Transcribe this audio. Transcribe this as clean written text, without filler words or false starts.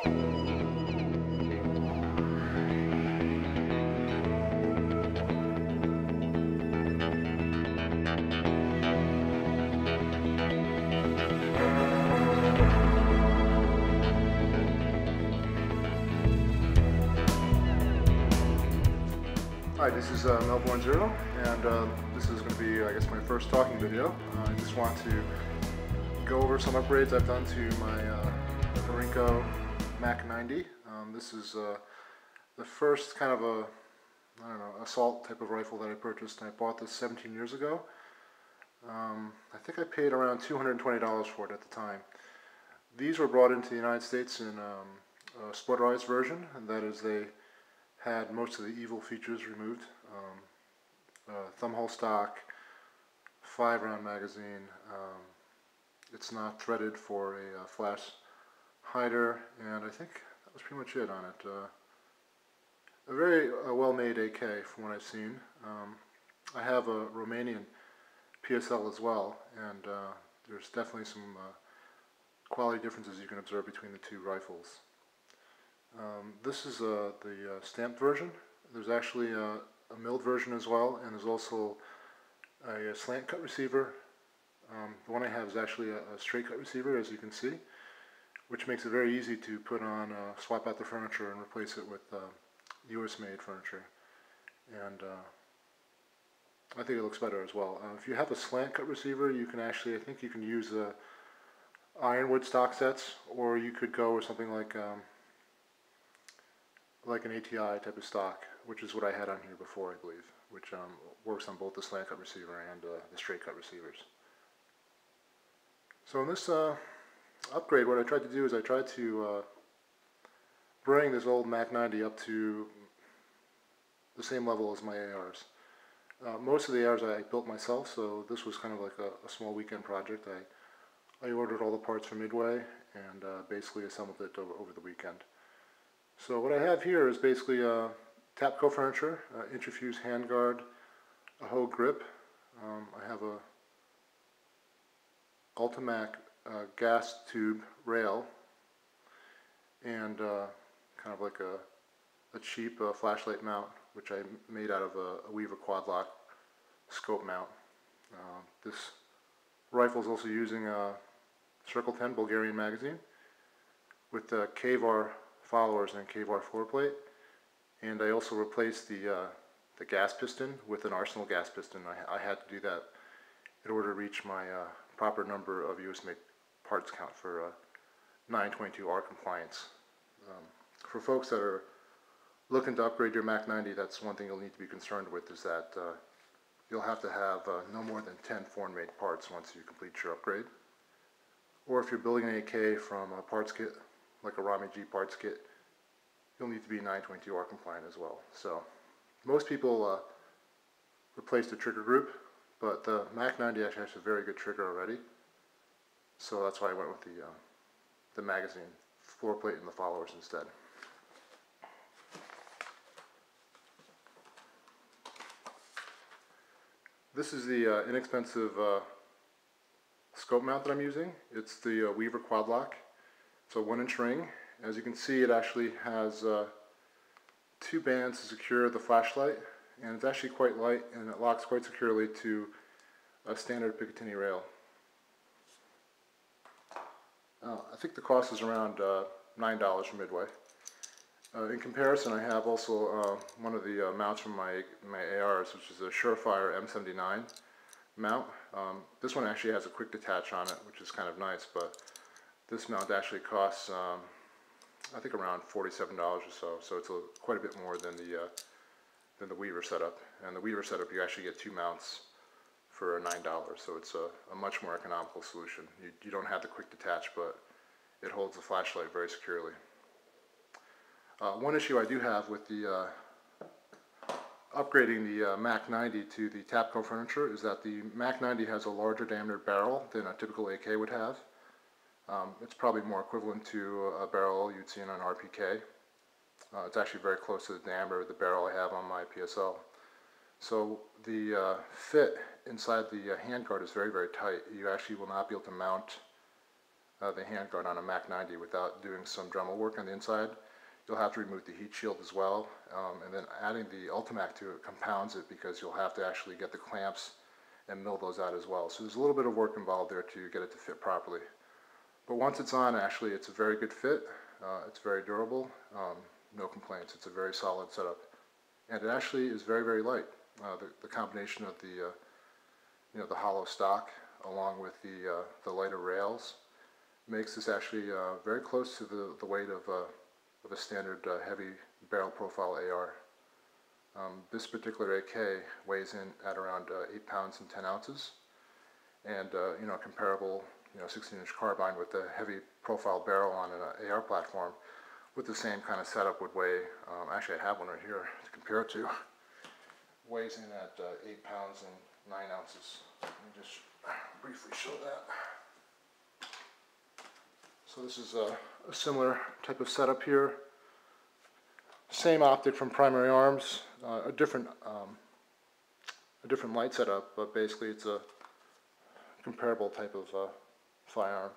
Hi, this is Melbourne Zero, and this is going to be, I guess, my first talking video. I just want to go over some upgrades I've done to my MAK-90. This is the first kind of I don't know, assault type of rifle that I purchased, and I bought this 17 years ago. I think I paid around $220 for it at the time. These were brought into the United States in a sporterized version, and that is they had most of the evil features removed. Thumbhole stock, 5-round magazine. It's not threaded for a flash hider, and I think that was pretty much it on it. A very well-made AK from what I've seen. I have a Romanian PSL as well, and there's definitely some quality differences you can observe between the two rifles. This is the stamped version. There's actually a milled version as well, and there's also a slant cut receiver. The one I have is actually a straight cut receiver, as you can see, which makes it very easy to put on, swap out the furniture and replace it with US made furniture. And I think it looks better as well. If you have a slant cut receiver, you can actually, I think you can use ironwood stock sets, or you could go with something like an ATI type of stock, which is what I had on here before, I believe, which works on both the slant cut receiver and the straight cut receivers. So in this upgrade, what I tried to do is I tried to bring this old MAK-90 up to the same level as my ARs. Most of the ARs I built myself, so this was kind of like a small weekend project. I ordered all the parts from Midway and basically assembled it over the weekend. So what I have here is basically Tapco furniture, Intrafuse handguard, a Hogue grip. I have a ULTIMak gas tube rail, and kind of like a cheap flashlight mount, which I made out of a Weaver quad lock scope mount. This rifle is also using a Circle 10 Bulgarian magazine with the K-Var followers and K-Var floor plate, and I also replaced the gas piston with an Arsenal gas piston. I had to do that in order to reach my proper number of US made parts count for 922R compliance. For folks that are looking to upgrade your MAK-90, that's one thing you'll need to be concerned with, is that you'll have to have no more than 10 foreign made parts once you complete your upgrade. Or if you're building an AK from a parts kit, like a Rami G parts kit, you'll need to be 922R compliant as well. So most people replace the trigger group, but the MAK-90 actually has a very good trigger already. So that's why I went with the magazine floor plate and the followers instead. This is the inexpensive scope mount that I'm using. It's the Weaver quad lock. It's a 1-inch ring. As you can see, it actually has 2 bands to secure the flashlight, and it's actually quite light, and it locks quite securely to a standard Picatinny rail. I think the cost is around $9 from Midway. In comparison, I have also one of the mounts from my ARs, which is a Surefire M79 mount. This one actually has a quick detach on it, which is kind of nice, but this mount actually costs, I think, around $47 or so. So it's quite a bit more than the Weaver setup. And the Weaver setup, you actually get 2 mounts for $9. So it's a much more economical solution. You don't have the quick detach, but it holds the flashlight very securely. One issue I do have with the upgrading the MAK-90 to the Tapco furniture is that the MAK-90 has a larger diameter barrel than a typical AK would have. It's probably more equivalent to a barrel you'd see in an RPK. It's actually very close to the diameter of the barrel I have on my PSL. So the fit inside the handguard is very, very tight. You actually will not be able to mount the handguard on a MAK-90 without doing some Dremel work on the inside. You'll have to remove the heat shield as well, and then adding the ULTIMak to it compounds it because you'll have to actually get the clamps and mill those out as well. So there's a little bit of work involved there to get it to fit properly. But once it's on, actually it's a very good fit. It's very durable, no complaints. It's a very solid setup. And it actually is very, very light. The combination of the hollow stock along with the lighter rails makes this actually very close to the weight of a standard heavy barrel profile AR. This particular AK weighs in at around 8 pounds and 10 ounces, and a comparable 16-inch carbine with a heavy profile barrel on an AR platform with the same kind of setup would weigh, actually I have one right here to compare it to, weighs in at 8 pounds and 9 ounces. Let me just briefly show that. So this is a similar type of setup here. Same optic from Primary Arms, a different light setup, but basically it's a comparable type of firearm.